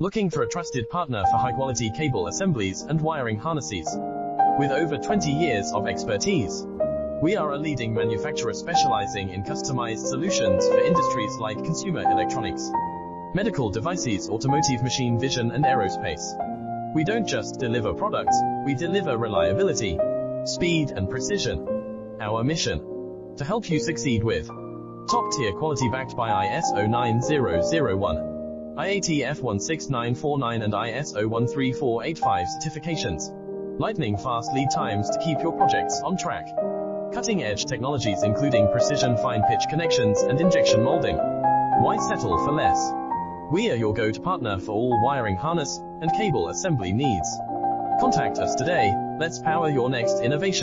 Looking for a trusted partner for high-quality cable assemblies and wiring harnesses? With over 20 years of expertise, we are a leading manufacturer specializing in customized solutions for industries like consumer electronics, medical devices, automotive, machine vision, and aerospace. We don't just deliver products, we deliver reliability, speed, and precision. Our mission: to help you succeed with top-tier quality backed by ISO 9001, IATF 16949 and ISO 13485 certifications. Lightning-fast lead times to keep your projects on track. Cutting-edge technologies including precision fine-pitch connections and injection molding. Why settle for less? We are your go-to partner for all wiring harness and cable assembly needs. Contact us today. Let's power your next innovation.